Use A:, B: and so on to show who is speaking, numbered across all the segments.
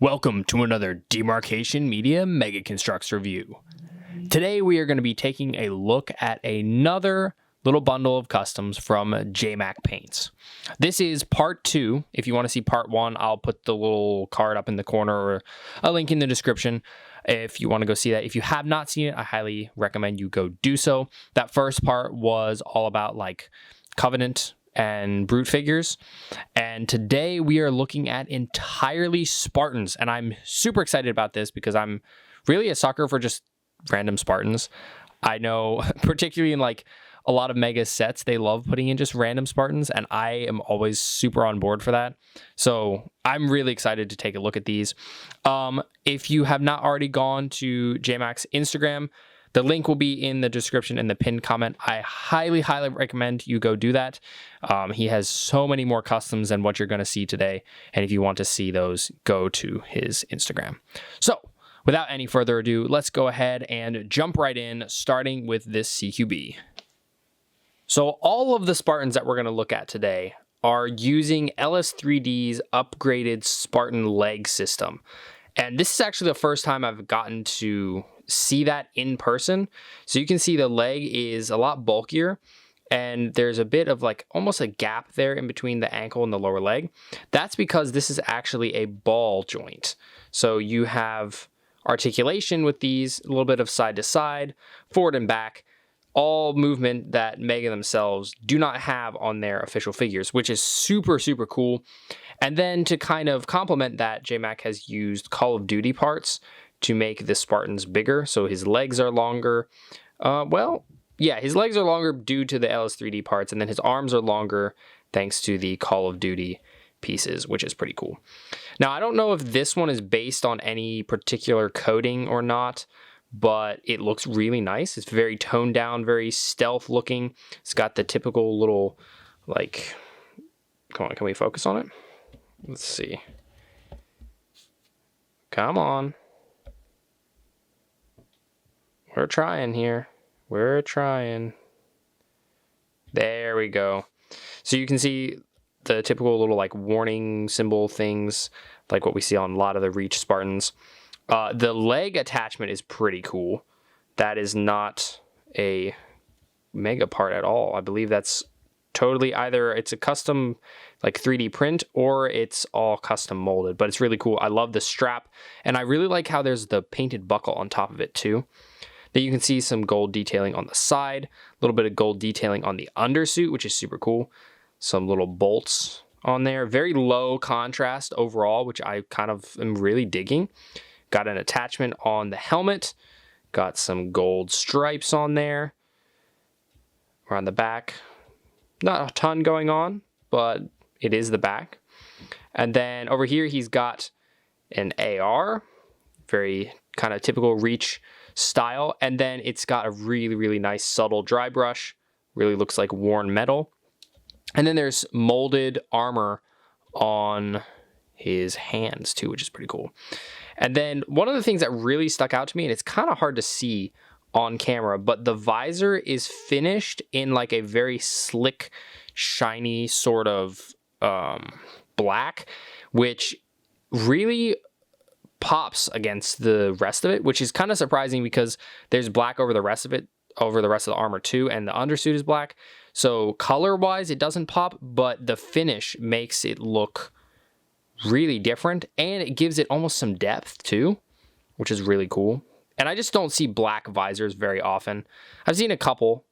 A: Welcome to another Demarcation Media Mega Construx review. Today we are going to be taking a look at another little bundle of customs from JMacPaints. This is part 2. If you want to see part 1, I'll put the little card up in the corner or a link in the description if you want to go see that. If you have not seen it, I highly recommend you go do so. That first part was all about like Covenant and brute figures, and today we are looking at entirely Spartans, and I'm super excited about this because I'm really a sucker for just random Spartans. I know particularly in like a lot of mega sets, they love putting in just random Spartans, and I am always super on board for that. So I'm really excited to take a look at these. If you have not already gone to JMac's Instagram, the link will be in the description and the pinned comment. I highly recommend you go do that. He has so many more customs than what you're going to see today. And if you want to see those, go to his Instagram. So without any further ado, let's go ahead and jump right in, starting with this CQB. So all of the Spartans that we're going to look at today are using LS3D's upgraded Spartan leg system. And this is actually the first time I've gotten to see that in person. So you can see the leg is a lot bulkier, and there's a bit of like almost a gap there in between the ankle and the lower leg. That's because this is actually a ball joint. So you have articulation with these, a little bit of side to side, forward and back, all movement that Mega themselves do not have on their official figures, which is super super cool. And then to kind of complement that, JMac has used Call of Duty parts to make the Spartans bigger. So his legs are longer. His legs are longer due to the LS3D parts, and then his arms are longer thanks to the Call of Duty pieces, which is pretty cool. Now, I don't know if this one is based on any particular coding or not, but it looks really nice. It's very toned down, very stealth looking. It's got the typical little, like, come on, can we focus on it? Let's see. Come on. We're trying here. We're trying. There we go. So you can see the typical little like warning symbol things, like what we see on a lot of the Reach Spartans. The leg attachment is pretty cool. That is not a Mega part at all. I believe that's totally either it's a custom like 3D print or it's all custom molded, but it's really cool. I love the strap, and I really like how there's the painted buckle on top of it too. Then you can see some gold detailing on the side, a little bit of gold detailing on the undersuit, which is super cool. Some little bolts on there. Very low contrast overall, which I kind of am really digging. Got an attachment on the helmet. Got some gold stripes on there. Around the back. Not a ton going on, but it is the back. And then over here he's got an AR. Very kind of typical Reach style, and then it's got a really nice subtle dry brush. Really looks like worn metal. And then there's molded armor on his hands too, which is pretty cool. And then one of the things that really stuck out to me, and it's kind of hard to see on camera, but the visor is finished in like a very slick, shiny sort of black, which really pops against the rest of it, which is kind of surprising because there's black over the rest of it, over the rest of the armor too, and the undersuit is black. So color wise it doesn't pop, but the finish makes it look really different, and it gives it almost some depth too, which is really cool. And I just don't see black visors very often. I've seen a couple,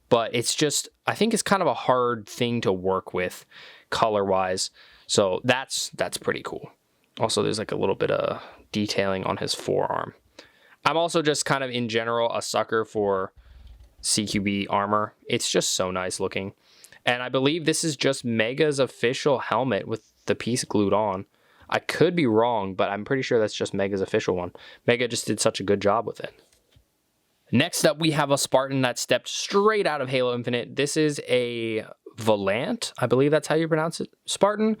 A: but it's just, I think it's kind of a hard thing to work with color wise. So that's pretty cool. Also, there's like a little bit of detailing on his forearm. I'm also just kind of in general a sucker for CQB armor. It's just so nice looking. And I believe this is just Mega's official helmet with the piece glued on. I could be wrong, but I'm pretty sure that's just Mega's official one. Mega just did such a good job with it. Next up, we have a Spartan that stepped straight out of Halo Infinite. This is a Valant, I believe that's how you pronounce it, Spartan,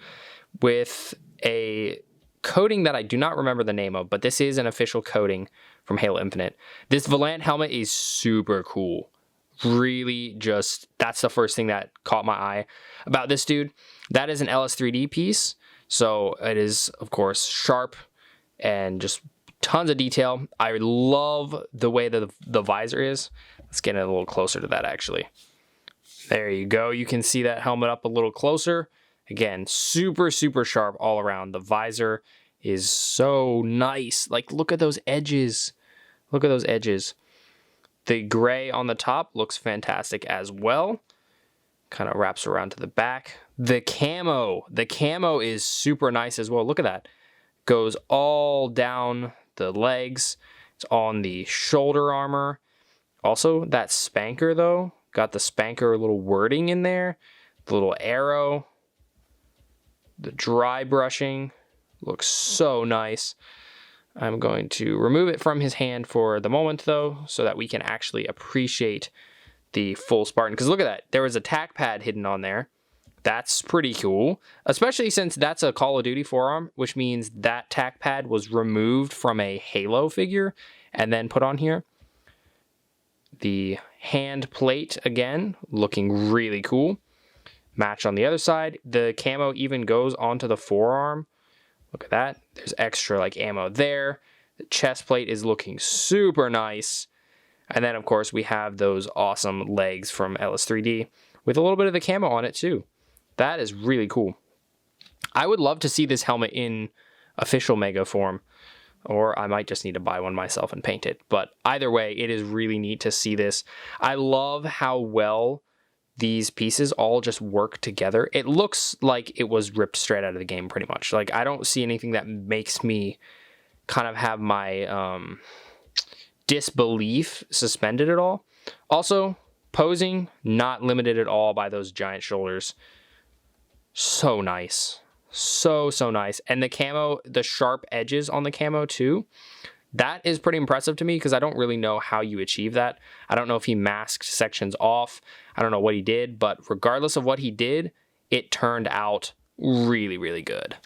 A: with a coating that I do not remember the name of, but this is an official coating from Halo Infinite. This Valant helmet is super cool. Really just, that's the first thing that caught my eye about this dude. That is an LS3D piece. So it is, of course, sharp and just tons of detail. I love the way that the visor is. Let's get a little closer to that actually. There you go. You can see that helmet up a little closer. Again, super, super sharp all around. The visor is so nice. Like, look at those edges. Look at those edges. The gray on the top looks fantastic as well. Kind of wraps around to the back. The camo is super nice as well. Look at that. Goes all down the legs. It's on the shoulder armor. Also, that spanker though, got the spanker little wording in there. The little arrow. The dry brushing looks so nice. I'm going to remove it from his hand for the moment though, so that we can actually appreciate the full Spartan. Because look at that, there was a tack pad hidden on there. That's pretty cool, especially since that's a Call of Duty forearm, which means that tack pad was removed from a Halo figure and then put on here. The hand plate, again, looking really cool. Match on the other side. The camo even goes onto the forearm. Look at that. There's extra like ammo there. The chest plate is looking super nice. And then, of course, we have those awesome legs from LS3D with a little bit of the camo on it, too. That is really cool. I would love to see this helmet in official Mega form, or I might just need to buy one myself and paint it. But either way, it is really neat to see this. I love how well these pieces all just work together. It looks like it was ripped straight out of the game pretty much. Like, I don't see anything that makes me kind of have my disbelief suspended at all. Also, posing, not limited at all by those giant shoulders. So nice. So nice. And the camo, the sharp edges on the camo too, that is pretty impressive to me because I don't really know how you achieve that. I don't know if he masked sections off. I don't know what he did, but regardless of what he did, it turned out really, really good.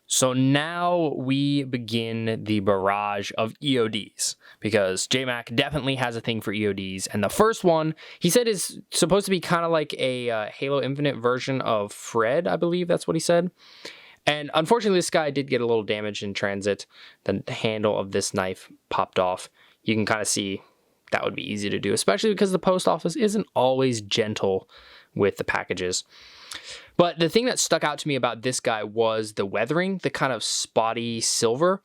A: So now we begin the barrage of EODs, because JMac definitely has a thing for EODs. And the first one, he said, is supposed to be kind of like a Halo Infinite version of Fred, I believe that's what he said. And unfortunately, this guy did get a little damage in transit. The handle of this knife popped off. You can kind of see that would be easy to do, especially because the post office isn't always gentle with the packages. But the thing that stuck out to me about this guy was the weathering, the kind of spotty silver.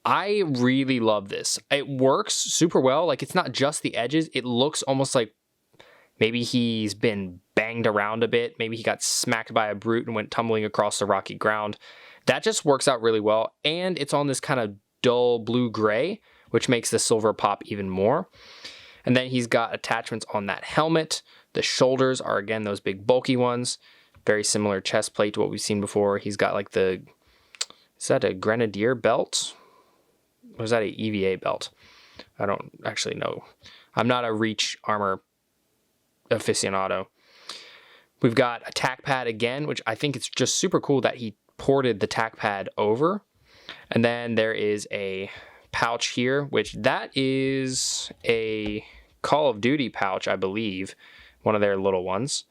A: I really love this. It works super well. Like, it's not just the edges. It looks almost like maybe he's been banged around a bit. Maybe he got smacked by a brute and went tumbling across the rocky ground. That just works out really well. And it's on this kind of dull blue-gray, which makes the silver pop even more. And then he's got attachments on that helmet. The shoulders are, again, those big bulky ones. Very similar chest plate to what we've seen before. He's got like the, is that a Grenadier belt? Or is that an EVA belt? I don't actually know. I'm not a Reach armor aficionado. We've got a tack pad again, which I think it's just super cool that he ported the tack pad over. And then there is a pouch here, which that is a Call of Duty pouch, I believe. One of their little ones.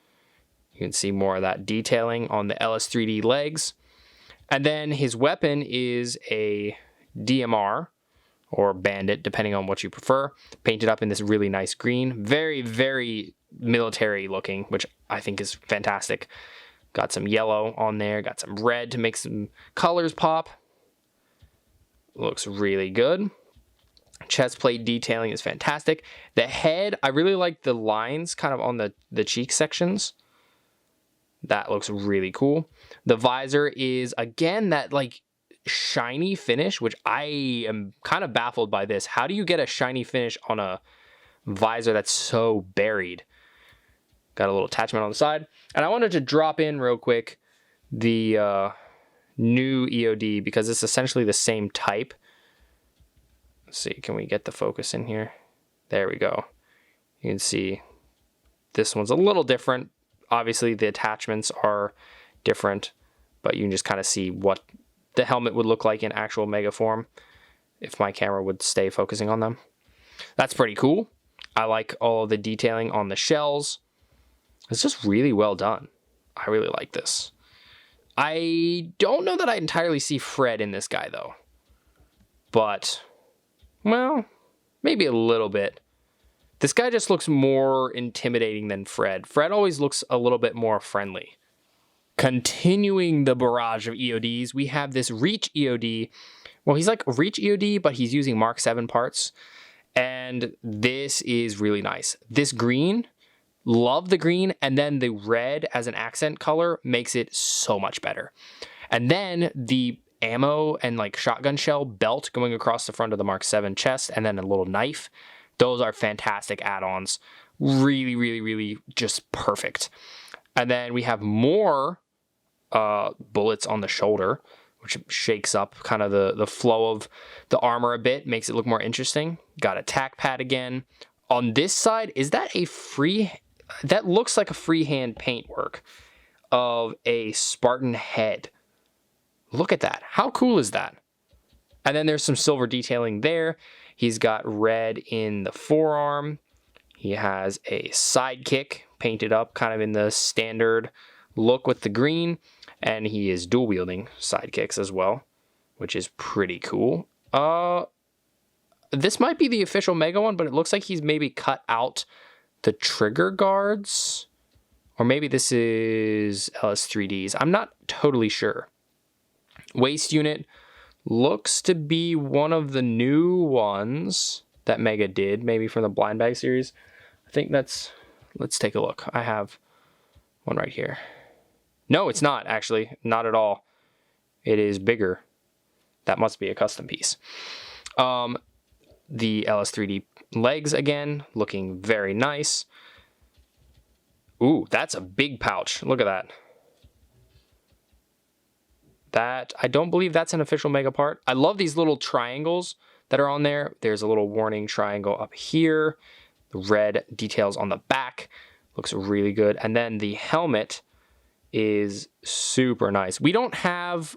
A: You can see more of that detailing on the LS3D legs. And then his weapon is a DMR or Bandit, depending on what you prefer. Painted up in this really nice green. Very, very military looking, which I think is fantastic. Got some yellow on there. Got some red to make some colors pop. Looks really good. Chest plate detailing is fantastic. The head, I really like the lines kind of on the cheek sections. That looks really cool. The visor is, again, that like shiny finish, which I am kind of baffled by this. How do you get a shiny finish on a visor that's so buried? Got a little attachment on the side. And I wanted to drop in real quick the new EOD because it's essentially the same type. Let's see, can we get the focus in here? There we go. You can see this one's a little different. Obviously, the attachments are different, but you can just kind of see what the helmet would look like in actual Mega form if my camera would stay focusing on them. That's pretty cool. I like all of the detailing on the shells. It's just really well done. I really like this. I don't know that I entirely see Fred in this guy, though. but, well, maybe a little bit. This guy just looks more intimidating than Fred. Fred always looks a little bit more friendly. Continuing the barrage of EODs, we have this Reach EOD. Well, he's like Reach EOD, but he's using Mark 7 parts. And this is really nice. This green, love the green, and then the red as an accent color makes it so much better. And then the ammo and like shotgun shell belt going across the front of the Mark 7 chest, and then a little knife. Those are fantastic add-ons. Really, really, really just perfect. And then we have more bullets on the shoulder, which shakes up kind of the flow of the armor a bit, makes it look more interesting. Got a tack pad again. On this side, is that a free... That looks like a freehand paintwork of a Spartan head. Look at that. How cool is that? And then there's some silver detailing there. He's got red in the forearm. He has a sidekick painted up kind of in the standard look with the green. And he is dual wielding sidekicks as well, which is pretty cool. This might be the official Mega one, but it looks like he's maybe cut out the trigger guards. Or maybe this is LS3Ds. I'm not totally sure. Waist unit looks to be one of the new ones that Mega did, maybe from the blind bag series. I think that's... Let's take a look. I have one right here. No, it's not, actually. Not at all. It is bigger. That must be a custom piece. The LS3D legs, again, looking very nice. Ooh, that's a big pouch. Look at that. That, I don't believe that's an official Mega part. I love these little triangles that are on there. There's a little warning triangle up here. The red details on the back. Looks really good. And then the helmet is super nice. We don't have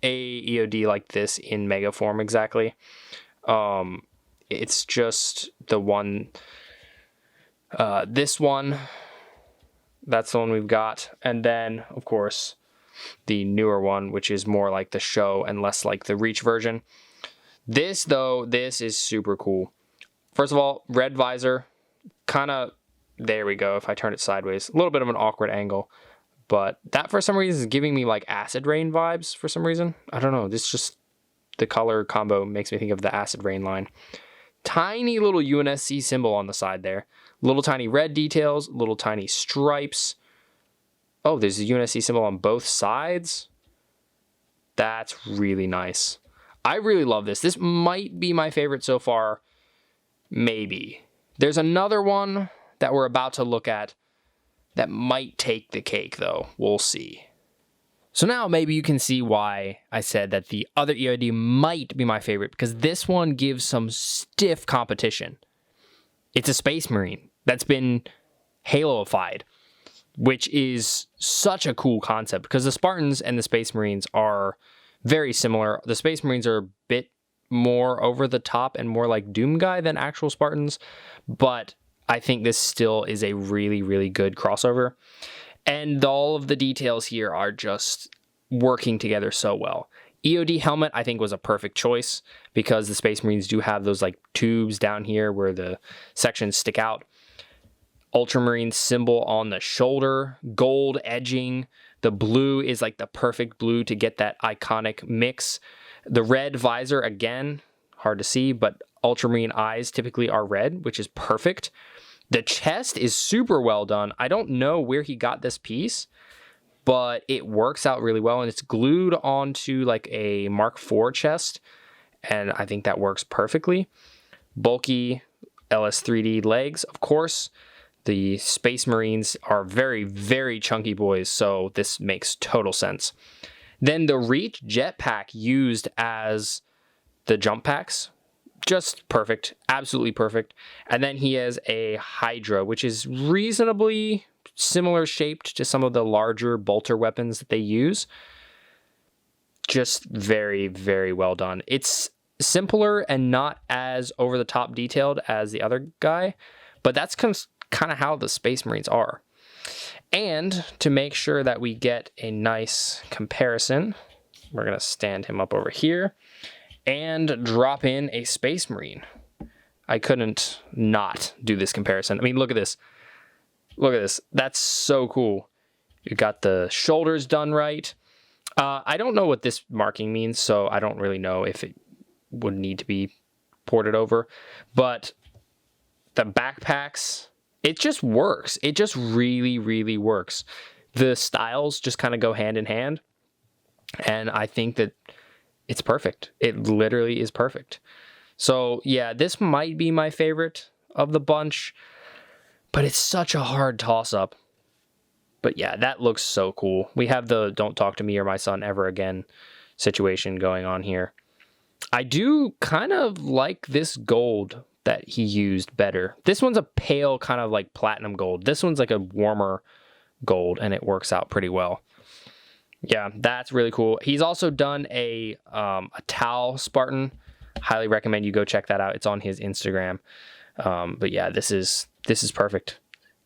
A: a EOD like this in Mega form exactly. It's just the one, this one, that's the one we've got. And then, of course, the newer one, which is more like the show and less like the Reach version. This, though, this is super cool. First of all, red visor, kind of, there we go. If I turn it sideways, a little bit of an awkward angle. But that, for some reason, is giving me, like, Acid Rain vibes for some reason. I don't know. This just, the color combo makes me think of the Acid Rain line. Tiny little UNSC symbol on the side there. Little tiny red details, little tiny stripes. Oh, there's a UNSC symbol on both sides. That's really nice. I really love this. This might be my favorite so far. Maybe. There's another one that we're about to look at that might take the cake, though. We'll see. So now maybe you can see why I said that the other EOD might be my favorite, because this one gives some stiff competition. It's a Space Marine that's been Haloified, which is such a cool concept, because the Spartans and the Space Marines are very similar. The Space Marines are a bit more over the top and more like Doomguy than actual Spartans, but I think this still is a really, really good crossover. And all of the details here are just working together so well. EOD helmet, I think, was a perfect choice because the Space Marines do have those like tubes down here where the sections stick out. Ultramarine symbol on the shoulder, gold edging. The blue is like the perfect blue to get that iconic mix. The red visor, again, hard to see, but Ultramarine eyes typically are red, which is perfect. The chest is super well done. I don't know where he got this piece, but it works out really well, and it's glued onto like a Mark IV chest, and I think that works perfectly. Bulky LS3D legs, of course. The Space Marines are very, very chunky boys, so this makes total sense. Then the Reach jetpack used as the jump packs, just perfect, absolutely perfect. And then he has a Hydra, which is reasonably similar shaped to some of the larger bolter weapons that they use. Just very, very well done. It's simpler and not as over-the-top detailed as the other guy, but that's kind of how the Space Marines are. And to make sure that we get a nice comparison, we're going to stand him up over here. and drop in a Space Marine. I couldn't not do this comparison. I mean, look at this. Look at this. That's so cool. You got the shoulders done right. I don't know what this marking means, so I don't really know if it would need to be ported over. But the backpacks, it just works. It just really, really works. The styles just kind of go hand in hand. And I think that it's perfect. It literally is perfect. So yeah, this might be my favorite of the bunch, but it's such a hard toss-up. But yeah, that looks so cool. We have the "don't talk to me or my son ever again" situation going on here. I do kind of like this gold that he used better. This one's a pale kind of like platinum gold. This one's like a warmer gold, and it works out pretty well. Yeah, that's really cool. He's also done a towel Spartan. Highly recommend you go check that out. It's on his Instagram. But yeah, this is perfect.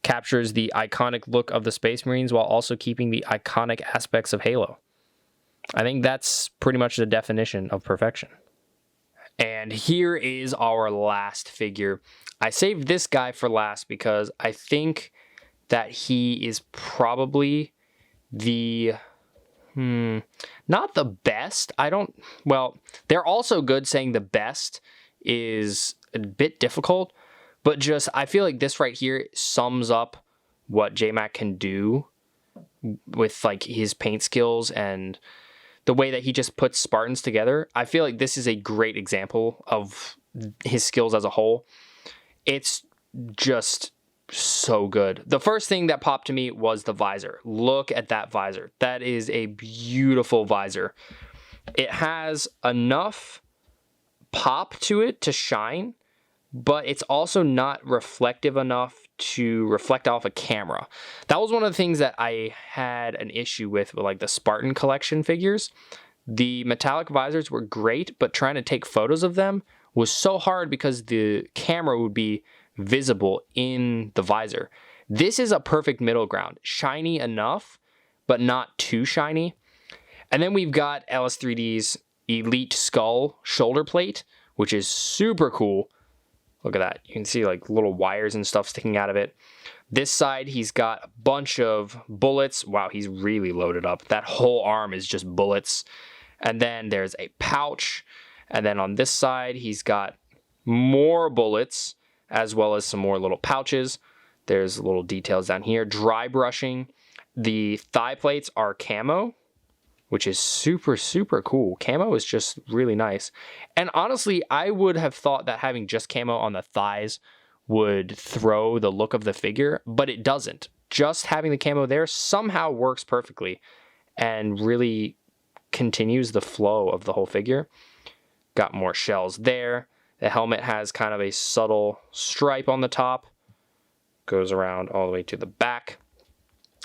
A: Captures the iconic look of the Space Marines while also keeping the iconic aspects of Halo. I think that's pretty much the definition of perfection. And here is our last figure. I saved this guy for last because I think that he is probably the not the best. Well, they're also good. Saying the best is a bit difficult, but just I feel like this right here sums up what JMac can do with like his paint skills and the way that he just puts Spartans together. I feel like this is a great example of his skills as a whole. It's just so good. The first thing that popped to me was the visor. Look at that visor. That is a beautiful visor. It has enough pop to it to shine, but it's also not reflective enough to reflect off a camera. That was one of the things that I had an issue with like the Spartan collection figures. The metallic visors were great, but trying to take photos of them was so hard because the camera would be visible in the visor. This is a perfect middle ground. Shiny enough, but not too shiny. And then we've got LS3D's Elite Skull shoulder plate, which is super cool. Look at that. You can see like little wires and stuff sticking out of it. This side, he's got a bunch of bullets. Wow, he's really loaded up. That whole arm is just bullets. And then there's a pouch. And then on this side, he's got more bullets, as well as some more little pouches. There's little details down here. Dry brushing. The thigh plates are camo, which is super, super cool. Camo is just really nice. And honestly, I would have thought that having just camo on the thighs would throw the look of the figure, but it doesn't. Just having the camo there somehow works perfectly and really continues the flow of the whole figure. Got more shells there. The helmet has kind of a subtle stripe on the top. Goes around all the way to the back.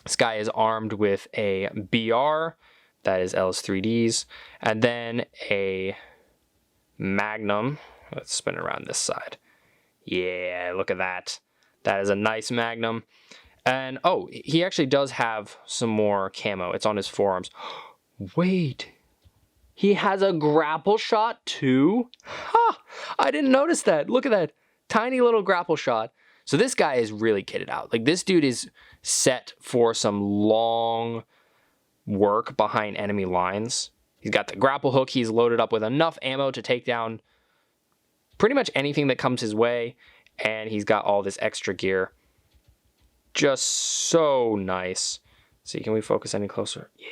A: This guy is armed with a BR. That is LS3D's. And then a Magnum. Let's spin it around this side. Yeah, look at that. That is a nice Magnum. And, oh, he actually does have some more camo. It's on his forearms. Wait. He has a grapple shot too? Ha! I didn't notice that. Look at that. Tiny little grapple shot. So this guy is really kitted out. Like, this dude is set for some long work behind enemy lines. He's got the grapple hook. He's loaded up with enough ammo to take down pretty much anything that comes his way. And he's got all this extra gear. Just so nice. See, can we focus any closer? Yeah,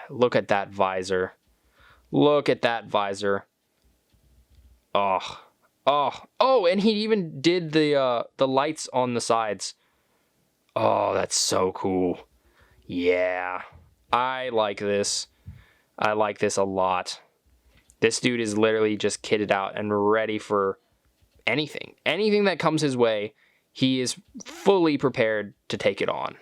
A: look at that visor. Look at that visor. Oh, and he even did the lights on the sides. Oh, that's so cool. Yeah, I like this. I like this a lot. This dude is literally just kitted out and ready for anything. Anything that comes his way, he is fully prepared to take it on.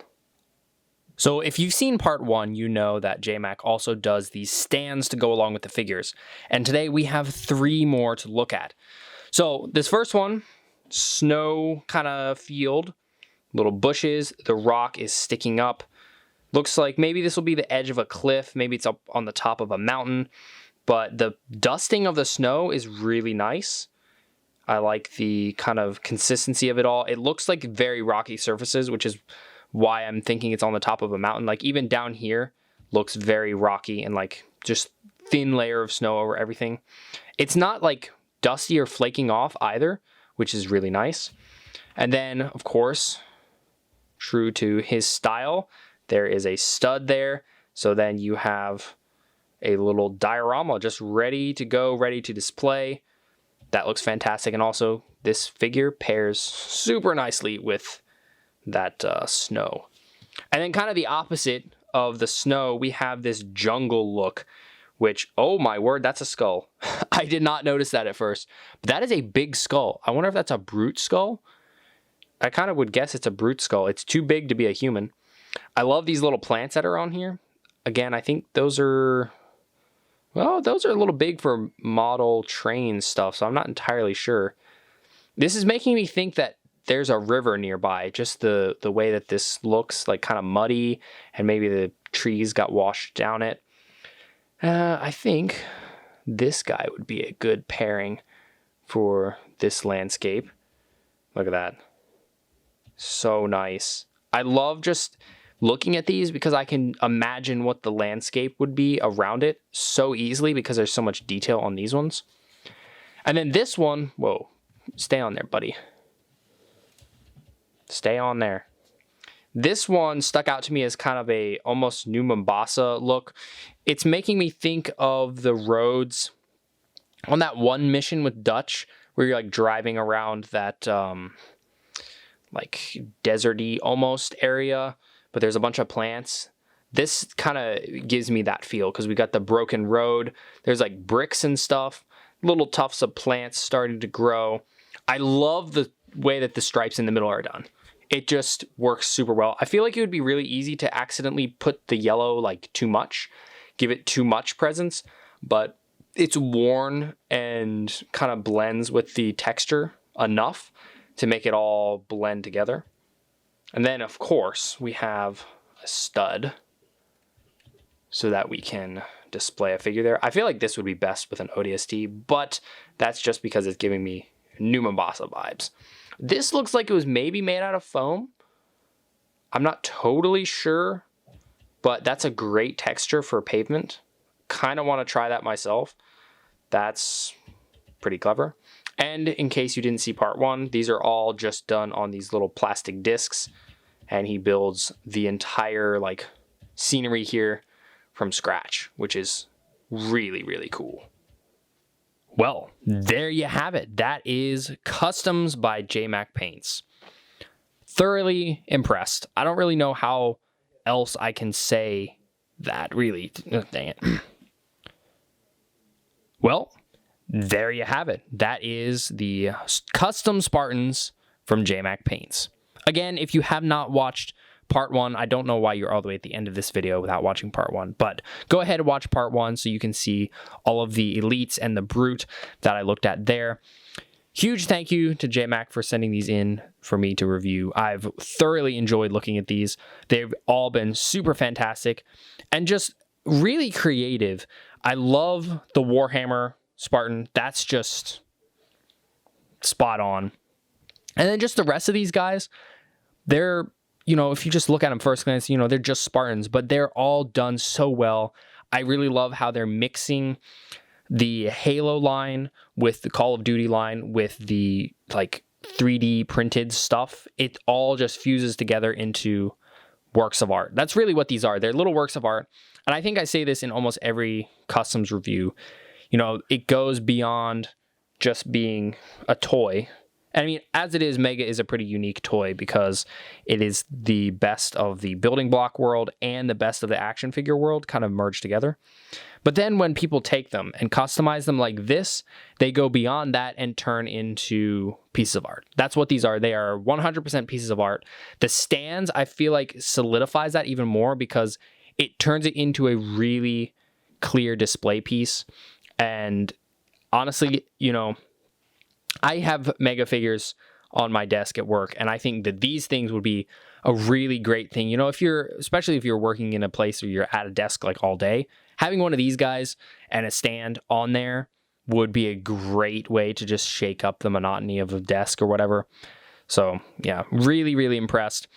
A: So if you've seen part 1, you know that JMac also does these stands to go along with the figures. And today we have 3 more to look at. So this first one, snow kind of field, little bushes, the rock is sticking up. Looks like maybe this will be the edge of a cliff, maybe it's up on the top of a mountain. but the dusting of the snow is really nice. I like the kind of consistency of it all. It looks like very rocky surfaces, which is why I'm thinking it's on the top of a mountain. Like even down here looks very rocky and like just thin layer of snow over everything. It's not like dusty or flaking off either, which is really nice. And then, of course, true to his style, there is a stud there. So then you have a little diorama just ready to go, ready to display. That looks fantastic. And also, this figure pairs super nicely with that snow. And then kind of the opposite of the snow, we have this jungle look, which, oh my word, that's a skull. I did not notice that at first. But that is a big skull. I wonder if that's a brute skull. I kind of would guess it's a brute skull. It's too big to be a human. I love these little plants that are on here. Again, I think those are... well, those are a little big for model train stuff, so I'm not entirely sure. This is making me think that there's a river nearby, just the way that this looks, like kind of muddy, and maybe the trees got washed down it. I think this guy would be a good pairing for this landscape. Look at that. So nice. I love just looking at these because I can imagine what the landscape would be around it so easily because there's so much detail on these ones. And then this one, whoa, stay on there, buddy. Stay on there. This one stuck out to me as kind of a almost New Mombasa look. It's making me think of the roads on that one mission with Dutch where you're like driving around that like deserty almost area, but there's a bunch of plants. This kind of gives me that feel because we got the broken road. There's like bricks and stuff, little tufts of plants starting to grow. I love the way that the stripes in the middle are done. It just works super well. I feel like it would be really easy to accidentally put the yellow like too much, give it too much presence, but it's worn and kind of blends with the texture enough to make it all blend together. And then, of course, we have a stud so that we can display a figure there. I feel like this would be best with an ODST, but that's just because it's giving me New Mombasa vibes. This looks like it was maybe made out of foam. I'm not totally sure, but that's a great texture for pavement. Kind of want to try that myself. That's pretty clever. And in case you didn't see part one, these are all just done on these little plastic discs, and he builds the entire like scenery here from scratch, which is really, really cool. Well, there you have it. That is Customs by JMacPaints. Thoroughly impressed. I don't really know how else I can say that, really. Dang it. Well, there you have it. That is the Custom Spartans from JMacPaints. Again, if you have not watched part one, I don't know why you're all the way at the end of this video without watching part one, but go ahead and watch part one so you can see all of the elites and the brute that I looked at there. Huge thank you to JMac for sending these in for me to review. I've thoroughly enjoyed looking at these. They've all been super fantastic and just really creative. I love the Warhammer Spartan. That's just spot on. And then just the rest of these guys, they're, you know, if you just look at them first glance, you know, they're just Spartans, but they're all done so well. I really love how they're mixing the Halo line with the Call of Duty line with the like 3D printed stuff. It all just fuses together into works of art. That's really what these are. They're little works of art. And I think I say this in almost every customs review. You know, it goes beyond just being a toy. And I mean, as it is, Mega is a pretty unique toy because it is the best of the building block world and the best of the action figure world kind of merged together. But then when people take them and customize them like this, they go beyond that and turn into pieces of art. That's what these are. They are 100% pieces of art. The stands, I feel like, solidifies that even more because it turns it into a really clear display piece. And honestly, you know, I have Mega figures on my desk at work, and I think that these things would be a really great thing. You know, especially if you're working in a place where you're at a desk like all day, having one of these guys and a stand on there would be a great way to just shake up the monotony of a desk or whatever. So yeah, really, really impressed.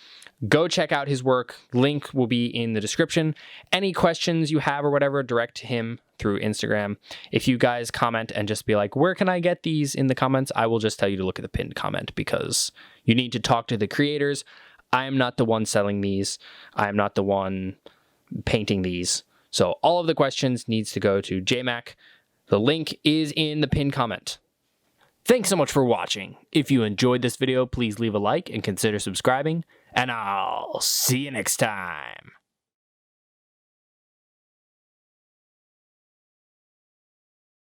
A: Go check out his work. Link will be in the description. Any questions you have or whatever, direct to him through Instagram. If you guys comment and just be like, where can I get these in the comments? I will just tell you to look at the pinned comment because you need to talk to the creators. I am not the one selling these. I am not the one painting these. So all of the questions needs to go to JMac. The link is in the pinned comment. Thanks so much for watching. If you enjoyed this video, please leave a like and consider subscribing, and I'll see you next time.